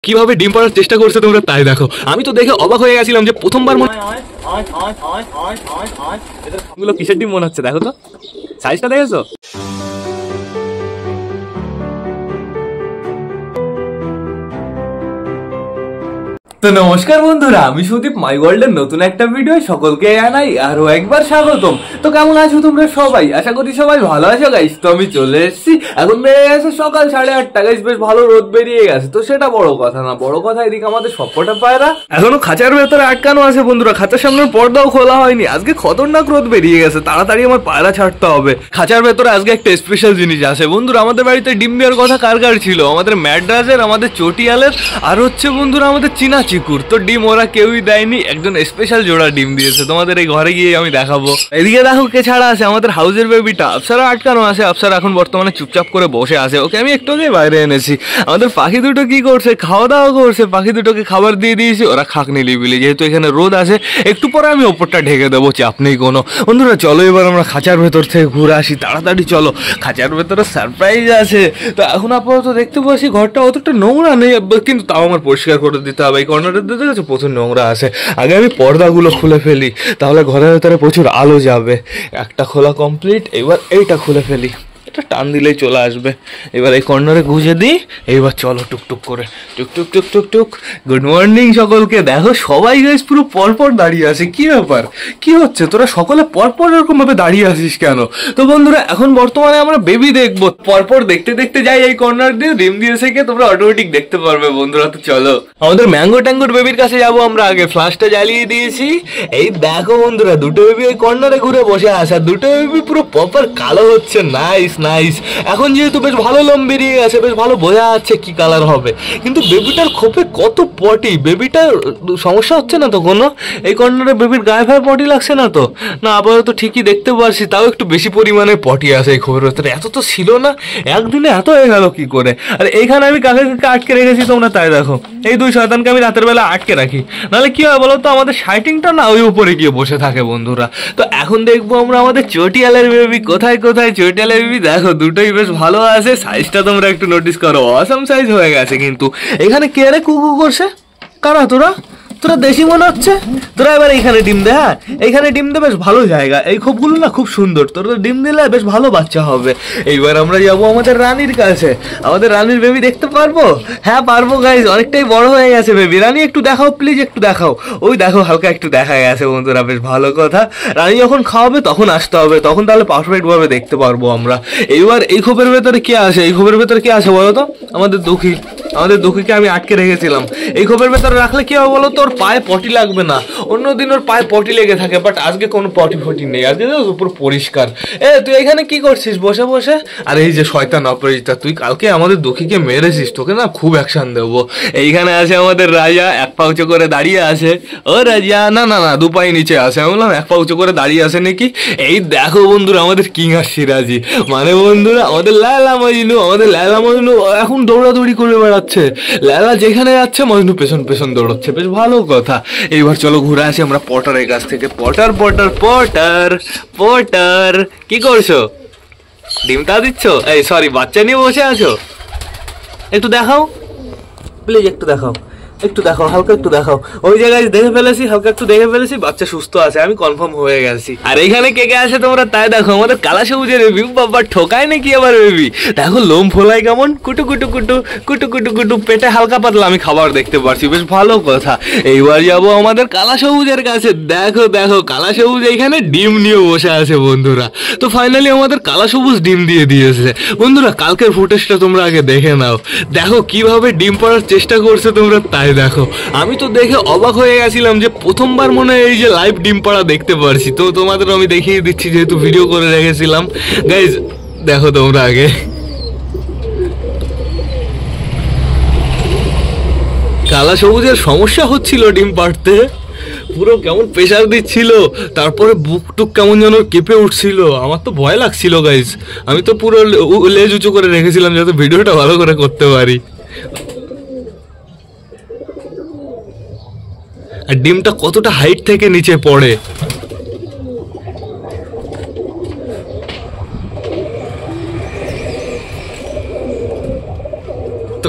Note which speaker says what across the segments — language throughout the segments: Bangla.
Speaker 1: কিভাবে ডিম পাড়ার চেষ্টা করছে তোমরা তাই দেখো। আমি তো দেখে অবাক হয়ে গেছিলাম যে প্রথমবার গুলো কিসের ডিম মনে হচ্ছে, দেখো তো সাইজটা দেখেছো। তো নমস্কার বন্ধুরা, আমি সুদীপ, মাই ওয়ার্ল্ডের নতুন একটা ভিডিও সকলকে জানাই আরো একবার স্বাগতম। তো কেমন আছো তোমরা সবাই? আশা করি সবাই ভালো আছো গাইস। তো আমি চলে এসেছি, এখন বেরিয়ে গেছে সকাল 8:30 গাইস, বেশ ভালো রোদ বেরিয়ে গেছে। তো সেটা বড় কথা না, বড় কথা এদিকে আমাদের সবকটা পায়রা এখনো খাঁচার ভেতরে আটকানো আছে বন্ধুরা। খাঁচার সামনে পর্দাও খোলা হয়নি। আজকে খতরনাক রোদ বেরিয়ে গেছে, তাড়াতাড়ি আমার পায়রা ছাড়তে হবে। খাঁচার ভেতরে আজকে একটা স্পেশাল জিনিস আছে বন্ধুরা। আমাদের বাড়িতে ডিম দেওয়ার কথা কার কার ছিল? আমাদের ম্যাড্রাসের, আমাদের চটিয়ালের, আর হচ্ছে বন্ধুরা আমাদের চীনা চিকুর। তো ডিম ওরা কেউই দেয়নি, একজন স্পেশাল জোড়া ডিম দিয়েছে। তোমাদের এই ঘরে গিয়ে আমি দেখাবো। এদিকে দেখো কে ছাড়া আছে, আমাদের হাউসের বেবিটা আফসারা আটকানো আছে। আফসারা এখন বর্তমানে চুপচাপ করে বসে আছে, ওকে আমি একটু আগে বাইরে এনেছি। আমাদের পাখি দুটো কি করছে? খাওয়া দাওয়া করছে। পাখি দুটোকে খাবার দিয়ে দিয়েছি, ওরা খাক নিলিবিলি। যেহেতু এখানে রোদ আছে, একটু পরে আমি ওপরটা ঢেকে দেবো, চাপ নেই কোনো। বন্ধুরা চলো এবার আমরা খাঁচার ভেতর থেকে ঘুরে আসি, তাড়াতাড়ি চলো। খাঁচার ভেতরে সারপ্রাইজ আছে। তো এখন আপাতত দেখতে পাচ্ছি ঘরটা অতটা নোংরা নেই, কিন্তু তাও আমার পরিষ্কার করে দিতে হবে। এই কর্নারের দিকে আছে প্রচুর নোংরা আছে। আগে আমি পর্দাগুলো খুলে ফেলি, তাহলে ঘরের ভেতরে প্রচুর আলো যাবে। একটা খোলা কমপ্লিট, এবার এইটা খুলে ফেলি, এটা টান দিলেই চলে আসবে। এবার এই কর্নারে গুঁজে দিই। এইবার চলো টুকটুক করে, টুকটুক টুক টুক টুক। গুড মর্নিং সকলকে। দেখো সবাই গাইস পুরো পরপর দাঁড়িয়ে আছে। কি ব্যাপার, কি হচ্ছে? তোরা সকলে পরপর এরকম ভাবে দাঁড়িয়ে আছিস কেন? তো বন্ধুরা এখন বর্তমানে আমরা বেবি দেখবো। পরপর দেখতে দেখতে যাই এই কর্নার দিয়ে, ডিম দিয়েছে কে তোমরা অটোমেটিক দেখতে পারবে বন্ধুরা। তো চলো আমাদের ম্যাঙ্গো ট্যাঙ্গোর বেবির কাছে যাবো আমরা। আগে ফ্লাশটা জ্বালিয়ে দিয়েছি। এই দেখো বন্ধুরা, দুটো বেবি এই কর্নারে ঘুরে বসে আছে। আর দুটো বেবি পুরো প্রপার কালো হচ্ছে। Nice nice. এখন যেহেতু বেশ ভালো লোম বেরিয়ে গেছে, বেশ ভালো বোঝা যাচ্ছে কি কালার হবে। কিন্তু বেবিটার খোপে কত পটি, বেবিটার সমস্যা হচ্ছে না তো কোনো? এই কর্নারে বেবির গায়ে ভাই পটি লাগছে না তো? না, আপাতত ঠিকই দেখতে পারছি, তাও একটু বেশি পরিমাণে পটি আছে এই খোপের ভেতরে। এত তো ছিল না, একদিনে এত হয়ে গেল কি করে? আর এইখানে আমি কাকে কাকে আটকে রেখেছি তোমরা তাই দেখো। এই দুই শয়তানকে আমি রাতের বেলা আটকে রাখি, নাহলে কি হয় বলো তো, আমাদের শাইটিংটা না ওই উপরে গিয়ে বসে থাকে বন্ধুরা। তো এখন দেখবো আমরা আমাদের চটিয়ালের বেবি কোথায় কোথায়। চটিয়ালের বেবি দেখো দুটোই বেশ ভালো আছে। সাইজটা তোমরা একটু নোটিস করো, অসাম সাইজ হয়ে গেছে। কিন্তু এখানে কে রে কুকু করছে? কারা তোরা? তোরা দেশি মনে হচ্ছে। তোরা এবার এইখানে ডিম দে। হ্যাঁ, এইখানে ডিম দে, বেশ ভালো জায়গা। এই খোপগুলো না খুব সুন্দর, তোরা ডিম দিলে বেশ ভালো বাচ্চা হবে। এইবার আমরা যাবো আমাদের রানীর কাছে। আমাদের রানীর বেবি দেখতে পারবো? হ্যাঁ পারবো গাইজ, অনেকটাই বড় হয়ে গেছে বেবি। রানী একটু দেখাও প্লিজ, একটু দেখাও। ওই দেখো হালকা একটু দেখা গেছে বন্ধুরা, বেশ ভালো কথা। রানী যখন খাওয়াবে তখন আসতে হবে, তখন তাহলে পারফেক্ট ভাবে দেখতে পারবো আমরা। এইবার এই খোপের ভেতরে কে আছে? এই খোপের ভেতরে কে আছে বলো তো? আমাদের দুঃখী। আমাদের দুঃখীকে আমি আটকে রেখেছিলাম। এই খোপের ভেতরে রাখলে কি হবে বলো তো? ওর পায়ে পটি লাগবে না। অন্যদিন ওর পায়ে পটি লেগে থাকে, বাট আজকে কোনো পটি ফটি নেই। আজকে পুরো পরিষ্কার। তুই এখানে কি করছিস বসে বসে? আর এই যে শয়তান অপরাজিতা, তুই কালকে আমাদের দুঃখীকে মেরেছিস, তোকে না খুব অ্যাকশন দেবো। এইখানে আছে আমাদের রাজা, এক পা উঁচু করে দাঁড়িয়ে আছে। ও রাজা, না না না, দু পাই নিচে আছে। আমি বললাম এক পা উঁচু করে দাঁড়িয়ে আছে নাকি। এই দেখো বন্ধুরা আমাদের কিং আর সিরাজি, মানে বন্ধুরা আমাদের লায়লা মজনু। আমাদের লায়লা মজনু এখন দৌড়াদৌড়ি করে বেড়াচ্ছে। লায়লা যেখানে যাচ্ছে মজনু পেছন পেছন দৌড়াচ্ছে, বেশ ভালো কথা। এইবার চলো ঘুরে আসি আমরা পটারের কাছ থেকে। পটার পটার পটার পটার, কি করছো? ডিমটা দিচ্ছ? এই সরি, বাচ্চা নিয়ে বসে আছো? একটু দেখাও প্লিজ, একটু দেখাও, একটু দেখাও, হালকা একটু দেখাও। ওই জায়গায় দেখে ফেলেছি, হালকা একটু দেখে ফেলেছি, বাচ্চা সুস্থ আছে, আমি কনফার্ম হয়ে গেছি। আর এইখানে কে কে আছে তোমরা তাই দেখো। আমাদের কালা সবুজের বেবি, বাবা ঠোকায় নাকি আবার বেবি। দেখো লোম ফোলাই কেমন, কুটু কুটু কুটু কুটু কুটু কুটু, পেটে হালকা পাতলা আমি খাবার দেখতে পারছি, বেশ ভালো কথা। এইবার যাবো আমাদের কালা সবুজের কাছে। দেখো দেখো কালা সবুজ এইখানে ডিম নিয়ে বসে আছে বন্ধুরা। তো ফাইনালি আমাদের কালা সবুজ ডিম দিয়ে দিয়েছে বন্ধুরা। কালকের ফুটেজটা তোমরা আগে দেখে নাও। দেখো কিভাবে ডিম পাড়ার চেষ্টা করছে তোমরা তাই দেখো। আমি তো দেখে অবাক হয়ে গেছিলাম যে প্রথমবার মনে হয় এই যে লাইভ ডিম পাড়া দেখতে পারছি। তো তোমাদের আমি দেখিয়ে দিচ্ছি, যেহেতু ভিডিও করে রেখেছিলাম। গাইজ দেখো তোমরা আগে। কালা সবুজের সমস্যা হচ্ছিল ডিম পাড়তে, পুরো কেমন প্রেশার দিচ্ছিল, তারপরে বুক টুক কেমন যেন কেঁপে উঠছিল। আমার তো ভয় লাগছিল গাইজ। আমি তো পুরো লেজ উঁচু করে রেখেছিলাম যাতে ভিডিওটা ভালো করে করতে পারি। আর ডিমটা কতটা হাইট থেকে নিচে পড়ে। তো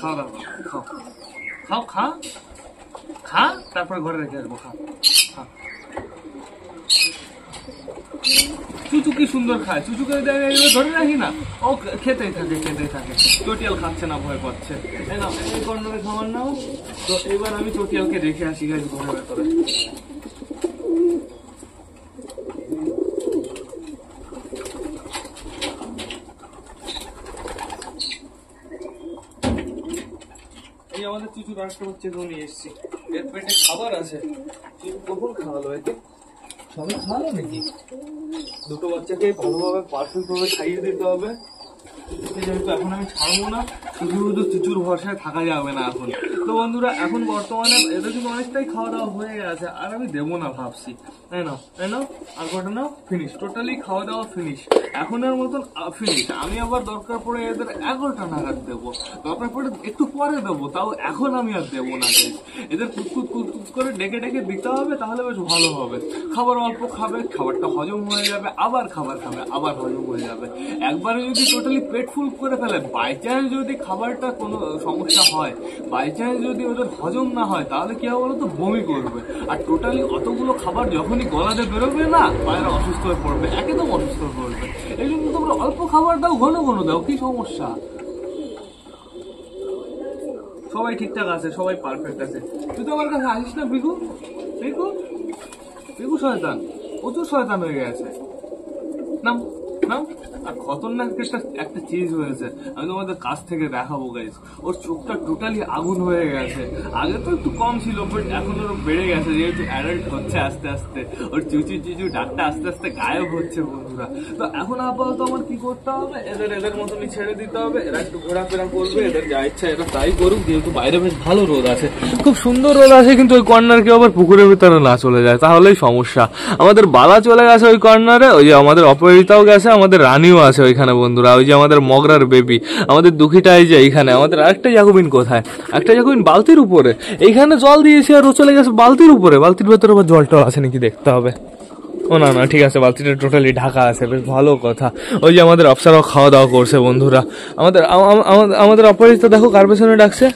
Speaker 1: খাওয়া দাওয়া খাও খাও, খা খা, তারপরে ঘরে রেখে আসবো। খা খা। চুচু কি সুন্দর খায়, চুচুকে ধরে রাখি না, ও খেতেই থাকে খেতেই থাকে। চটিয়াল খাচ্ছে না, ভয় পাচ্ছে। এই কর্নারে খাবার নাও। তো এবার আমি চটিয়ালকে রেখে আসি গাইস ঘরের ভেতরে। এই আমাদের চুচু রাস্তা হচ্ছে নিয়ে এসছি, এর পেটে খাবার আছে। চুচু কখন খাওয়ালো? এতে সবাই খাওয়ালো নাকি? দুটো বাচ্চাকে ভালোভাবে পারফেক্ট ভাবে খাইয়ে দিতে হবে। যেহেতু এখন আমি ছাড়বো না, শুধু শুধু চুচুর ভরসায় থাকা যাবে না এখন। তো বন্ধুরা, এখন বর্তমানে এদের কিন্তু অনেকটাই খাওয়া দাওয়া হয়ে গেছে, আর আমি দেবো না ভাবছি। তাই না আর কটা নাও, ফিনিশ, টোটালি খাওয়া দাওয়া ফিনিশ, এখনের মতন ফিনিশ। আমি আবার দরকার পড়ে এদের 11টা নাগাদ দেবো, দরকার পড়ে একটু পরে দেবো, তাও এখন আমি আর দেবো না। এদের কুতকুত কুতকুত করে ডেকে ডেকে দিতে হবে, তাহলে বেশ ভালো হবে। খাবার অল্প খাবে, খাবারটা হজম হয়ে যাবে, আবার খাবার খাবে, আবার হজম হয়ে যাবে। একবারে যদি টোটালি পেট ফুল করে ফেলে, বাই চান্স যদি খাবারটা কোনো সমস্যা হয়, বাই চান্স যদি ওদের হজম না হয়, তাহলে কি হবে বলতো, বমি করবে। আর টোটালি অতগুলো খাবার যখনই গলাতে বেরোবে না, বাইরে অসুস্থ হয়ে পড়বে, একদম অসুস্থ হয়ে পড়বে। এই জন্য তোমরা অল্প খাবার দাও, ঘন ঘন দাও, কি সমস্যা? সবাই ঠিকঠাক আছে, সবাই পারফেক্ট আছে। তুই তো আমার কাছে আসিস না বিকু, বিকু বিকু শয়তান, প্রচুর শয়তান হয়ে গেছে। নাম নাম। আর খতরনাক একটা চিজ হয়েছে, আমি তোমাদের কাছ থেকে দেখাবো গাইস। ওর চোখটা টোটালি আগুন হয়ে গেছে। আগে তো একটু কম ছিল, বাট এখন ওর বেড়ে গেছে, যেহেতু অ্যাডাল্ট হচ্ছে আস্তে আস্তে। ওর চুচু চুচু ডাকটা আস্তে আস্তে গায়েব হচ্ছে বন্ধুরা। তো এখন আপাতত আমার কি করতে হবে, এদের মতনই ছেড়ে দিতে হবে। এরা একটু ঘোরাফেরা করবে, এদের যা ইচ্ছা এরা তাই করুক, যেহেতু বাইরে বেশ ভালো রোদ আছে, খুব সুন্দর রোদ আছে। কিন্তু ওই কর্নার কেউ আবার পুকুরের ভিতরে না চলে যায়, তাহলেই সমস্যা। আমাদের বালা চলে গেছে ওই কর্নারে, ওই যে আমাদের অপরাজিতাও গেছে, আমাদের রানীও আছে ওইখানে বন্ধুরা। ওই যে আমাদের মগরার বেবি, আমাদের দুঃখীটা এই যে এইখানে। আমাদের আরেকটা জাকুবিন কোথায়? একটা জাকুবিন বালতির উপরে, এইখানে জল দিয়েছে আর ও চলে গেছে বালতির উপরে। বালতির ভেতরে আবার জল টল আছে নাকি দেখতে হবে। ও না না, ঠিক আছে, বালতিটা টোটালি ঢাকা আছে, বেশ ভালো কথা। ওই যে আমাদের অফিসারও খাওয়া দাওয়া করছে বন্ধুরা। আমাদের অপরাজিতা দেখো কার পেছনে ডাকছে।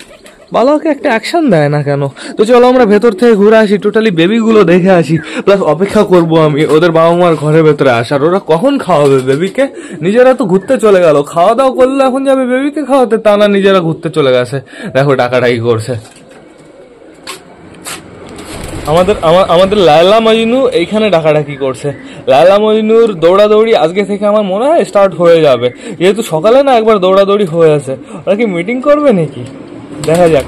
Speaker 1: বাবাকে একটা অ্যাকশন দেয় না কেন? তো চলো আমরা ভেতর থেকে ঘুরে আসি, টোটালি বেবিগুলো দেখে আসি, প্লাস অপেক্ষা করবো আমি ওদের বাবা মার ঘরের ভেতরে আসার। ওরা কখন খাওয়াবে বেবিকে? নিজেরা তো ঘুরতে চলে গেল, খাওয়া দাওয়া করলে এখন যাবে বেবিকে খাওয়াতে, তা না নিজেরা ঘুরতে চলে গেছে। দেখো ডাকাডাকি করছে। আমাদের লায়লা মজনু এইখানে ডাকাডাকি করছে। লায়লা মজনুর দৌড়াদৌড়ি আজকে থেকে আমার মনে হয় স্টার্ট হয়ে যাবে, যেহেতু সকালে না একবার দৌড়াদৌড়ি হয়েছে। ওরা কি মিটিং করবে নাকি? দেখা যাক।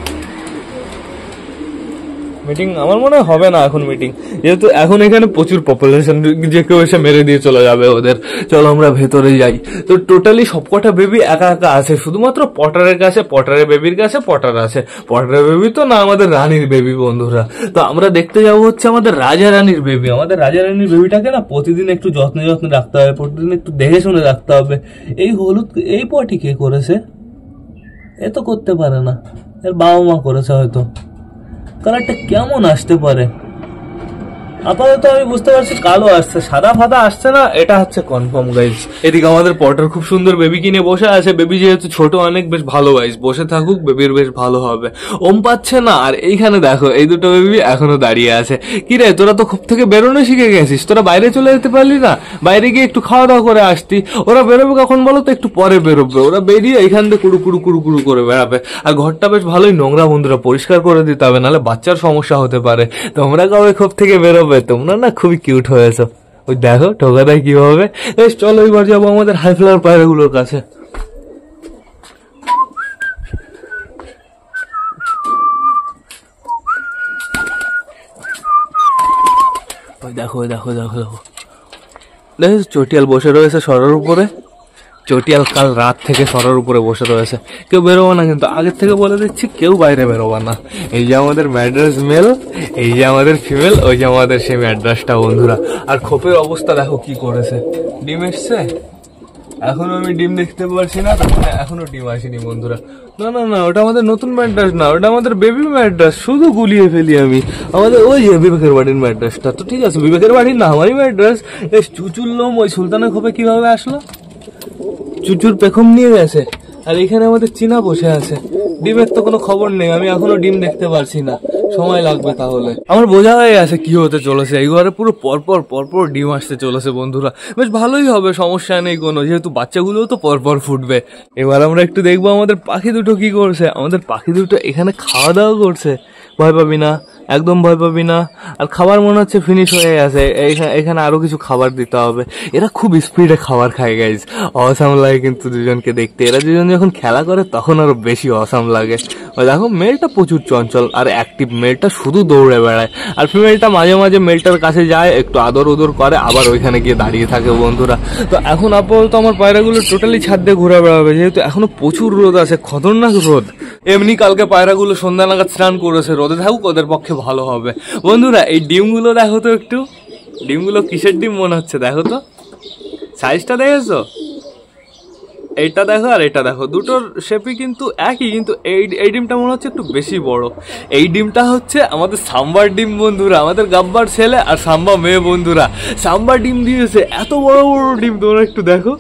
Speaker 1: মিটিং আমার মনে হবে না এখন মিটিং, যেহেতু এখন এখানে প্রচুর পপুলেশন, যে কেউ এসে মেরে দিয়ে চলে যাবে ওদের। চলো আমরা ভেতরে যাই। তো টোটালি সবকটা বেবি একা একা আছে, শুধুমাত্র পটারের কাছে, পটারের বেবির কাছে পটার আছে। পটারের বেবি তো না, আমাদের রানীর বেবি বন্ধুরা। তো আমরা দেখতে যাবো হচ্ছে আমাদের রাজা রানীর বেবি। আমাদের রাজা রানীর বেবিটাকে না প্রতিদিন একটু যত্নে রাখতে হবে, প্রতিদিন একটু দেখে শুনে রাখতে হবে। এই হলুদ এই পটি কে করেছে? এ তো করতে পারে না, এর বাবা মা করেছে হয়তো। কালারটা কেমন আসতে পারে? আপাতত আমি বুঝতে পারছি কালো আসছে, সাদা ফাদা আসছে না, এটা হচ্ছে কনফার্ম গাইজ। এদিকে আমাদের পটার খুব সুন্দর বেবি কিনে বসে আছে। বেবি যেহেতু ছোট অনেক, বেশ ভালো গাইজ, বসে থাকুক, বেবির বেশ ভালো হবে। ওম পাচ্ছে না। আর এইখানে দেখো এই দুটো বেবি এখনো দাঁড়িয়ে আছে। কি রে, তোরা তো খুব থেকে বেরোনো শিখে গেছিস, তোরা বাইরে চলে যেতে পারলি না? বাইরে গিয়ে একটু খাওয়া দাওয়া করে আসতি। ওরা বেরোবে কখন বলো তো? একটু পরে বেরোবে। ওরা বেরিয়ে এখান থেকে কুড়ু কুড়ু কুড়ু কুড়ু করে বেড়াবে। আর ঘরটা বেশ ভালোই নোংরা বন্ধুরা, পরিষ্কার করে দিতে হবে, নাহলে বাচ্চার সমস্যা হতে পারে। তোমরা কবে খুব থেকে বেরোবে? তোমরা না খুবই কিউট হয়েছো। ওই দেখো ঠোকা দেয় কিভাবে। চলো এবার যাবো আমাদের হাই ফ্লাওয়ার পায়রাগুলোর কাছে। ওই দেখো দেখো দেখো দেখো দেখো, চটিয়াল বসে রয়েছে সরার উপরে। চটিয়াল কাল রাত থেকে সরার উপরে বসে রয়েছে। কেউ বেরোবো না কিন্তু, আগের থেকে বলে দিচ্ছি, কেউ বাইরে বেরোবো না। এই যে আমাদের ম্যাড্রাস মেল, এই যে আমাদের ফিমেল, ওই যে আমাদের সেই ম্যাড্রাসটা বন্ধুরা। আর খোপের অবস্থা দেখো কি করেছে। ডিম এসছে, এখনো আমি ডিম দেখতে পারছি না, তারপরে এখনো ডিম আসেনি বন্ধুরা। না না না, ওটা আমাদের নতুন ম্যাড্রাস না, ওটা আমাদের বেবি ম্যাড্রাস। শুধু গুলিয়ে ফেলি আমি আমাদের ওই যে বিবেকের বাড়ির ম্যাড্রাসটা। তো ঠিক আছে, বিবেকের বাড়ির না, আমারই ম্যাড্রাস। এই চুচুর লোম ওই সুলতানের খোপে কিভাবে আসলো? চুচুর পেখম নিয়ে গেছে, আর এখানে আমাদের চীনা বসে আছে। ডিমের তো কোনো খবর নেই, আমি এখনো ডিম দেখতে পারছি না, সময় লাগবে তাহলে। আমার বোঝা হয়ে গেছে কি হতে চলেছে, এই ঘরে পুরো পরপর পরপর ডিম আসতে চলেছে বন্ধুরা। বেশ ভালোই হবে, সমস্যা নেই কোনো, যেহেতু বাচ্চাগুলোও তো পরপর ফুটবে। এবার আমরা একটু দেখবো আমাদের পাখি দুটো কি করছে। আমাদের পাখি দুটো এখানে খাওয়া দাওয়া করছে। ভয় পাবি না, একদম ভয় পাবি না। আর খাবার মনে হচ্ছে ফিনিশ হয়ে গেছে, এখানে আরো কিছু খাবার দিতে হবে। এরা খুব স্পিডে খাবার খায় গাইজ, অসাম লাগে কিন্তু দুজনকে দেখতে। এরা দুজন যখন খেলা করে তখন আরো বেশি অসাম লাগে। ওই দেখো মেলটা প্রচুর চঞ্চল আর অ্যাক্টিভ, মেলটা শুধু দৌড়ে বেড়ায়, আর ফিমেলটা মাঝে মাঝে মেলটার কাছে যায়, একটু আদর উদর করে, আবার ওইখানে গিয়ে দাঁড়িয়ে থাকে বন্ধুরা। তো এখন আপাতত আমার পায়রাগুলো টোটালি ছাদ দিয়ে ঘুরে বেড়াবে, যেহেতু এখনো প্রচুর রোদ আছে, খতরনাক রোদ। এমনি কালকে পায়রাগুলো সন্ধ্যা নাগাদ স্নান করেছে, রোদে থাকুক ওদের পক্ষে ভালো হবে। বন্ধুরা এই ডিমগুলো দেখো তো একটু, ডিমগুলো কিসের ডিম মনে হচ্ছে দেখো তো, সাইজটা দেখেছো? এইটা দেখো আর এটা দেখো, দুটোর শেপই কিন্তু একই, কিন্তু এই ডিমটা মনে হচ্ছে একটু বেশি বড়। এই ডিমটা হচ্ছে আমাদের সাম্বার ডিম বন্ধুরা, আমাদের গাব্বার ছেলে আর সাম্বা মেয়ে বন্ধুরা। সাম্বা ডিম দিয়েছে, এত বড় বড় ডিম, তোমরা একটু দেখো,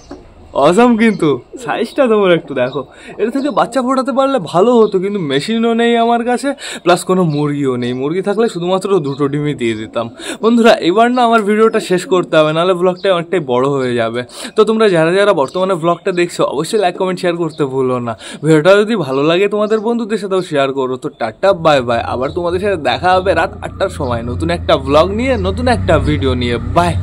Speaker 1: অসাম কিন্তু সাইজটা তোমরা একটু দেখো। এর থেকে বাচ্চা ফোটাতে পারলে ভালো হতো, কিন্তু মেশিনও নেই আমার কাছে, প্লাস কোনো মুরগিও নেই। মুরগি থাকলে শুধুমাত্র দুটো ডিমই দিয়ে দিতাম। বন্ধুরা এবার না আমার ভিডিওটা শেষ করতে হবে, নাহলে ব্লগটা অনেকটাই বড় হয়ে যাবে। তো তোমরা যারা যারা বর্তমানে ব্লগটা দেখছো অবশ্যই লাইক কমেন্ট শেয়ার করতে ভুলো না। ভিডিওটা যদি ভালো লাগে তোমাদের বন্ধুদের সাথেও শেয়ার করো। তো টাটা বাই বাই, আবার তোমাদের সাথে দেখা হবে রাত 8টার সময় নতুন একটা ব্লগ নিয়ে, নতুন একটা ভিডিও নিয়ে। বাই।